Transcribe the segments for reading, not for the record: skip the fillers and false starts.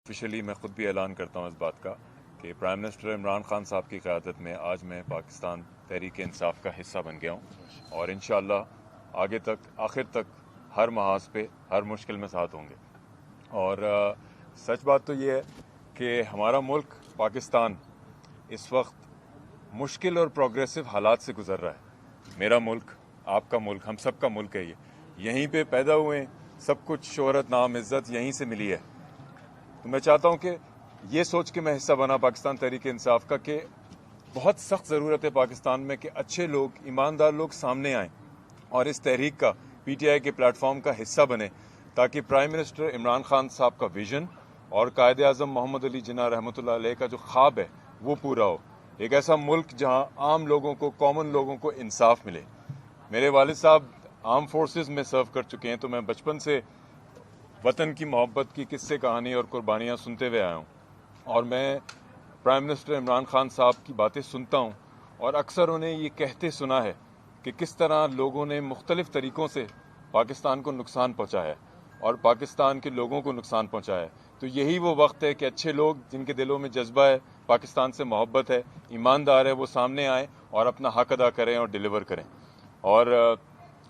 Officially میں خود بھی اعلان کرتا ہوں اس بات کا کہ پرائم منسٹر عمران خان صاحب کی قیادت میں آج میں پاکستان تحریک انصاف کا حصہ بن گیا ہوں اور انشاءاللہ آگے تک آخر تک ہر محاذ پہ ہر مشکل میں ساتھ ہوں گے۔ اور سچ بات تو یہ ہے کہ ہمارا ملک پاکستان اس وقت مشکل اور پروگریسو حالات سے گزر رہا ہے۔ میرا ملک، آپ کا ملک، ہم سب کا ملک ہے یہ، یہیں پہ پیدا ہوئے، سب کچھ شہرت، نام، عزت یہیں سے ملی ہے۔ تو میں چاہتا ہوں کہ یہ سوچ کے میں حصہ بنا پاکستان تحریک انصاف کا کہ بہت سخت ضرورت ہے پاکستان میں کہ اچھے لوگ، ایماندار لوگ سامنے آئیں اور اس تحریک کا، پی ٹی آئی کے پلیٹ فارم کا حصہ بنے، تاکہ پرائم منسٹر عمران خان صاحب کا ویژن اور قائد اعظم محمد علی جناح رحمۃ اللہ علیہ کا جو خواب ہے وہ پورا ہو۔ ایک ایسا ملک جہاں عام لوگوں کو، کامن لوگوں کو انصاف ملے۔ میرے والد صاحب آرم فورسز میں سرو کر چکے ہیں، تو میں بچپن سے وطن کی محبت کی قصے، کہانی اور قربانیاں سنتے ہوئے آیا ہوں، اور میں پرائم منسٹر عمران خان صاحب کی باتیں سنتا ہوں اور اکثر انہیں یہ کہتے سنا ہے کہ کس طرح لوگوں نے مختلف طریقوں سے پاکستان کو نقصان پہنچایا ہے اور پاکستان کے لوگوں کو نقصان پہنچایا ہے۔ تو یہی وہ وقت ہے کہ اچھے لوگ جن کے دلوں میں جذبہ ہے، پاکستان سے محبت ہے، ایماندار ہے، وہ سامنے آئیں اور اپنا حق ادا کریں اور ڈیلیور کریں۔ اور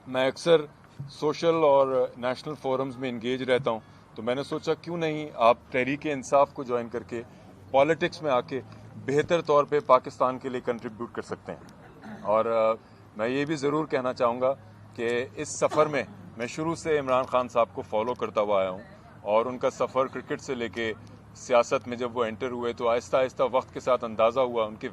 میں اکثر سوشل اور نیشنل فورمز میں انگیج رہتا ہوں، تو میں نے سوچا کیوں نہیں آپ تحریک انصاف کو جوائن کر کے پالیٹکس میں آ کے بہتر طور پہ پاکستان کے لیے کنٹریبیوٹ کر سکتے ہیں۔ اور میں یہ بھی ضرور کہنا چاہوں گا کہ اس سفر میں شروع سے عمران خان صاحب کو فالو کرتا ہوا آیا ہوں، اور ان کا سفر کرکٹ سے لے کے سیاست میں جب وہ انٹر ہوئے تو آہستہ آہستہ وقت کے ساتھ اندازہ ہوا ان کے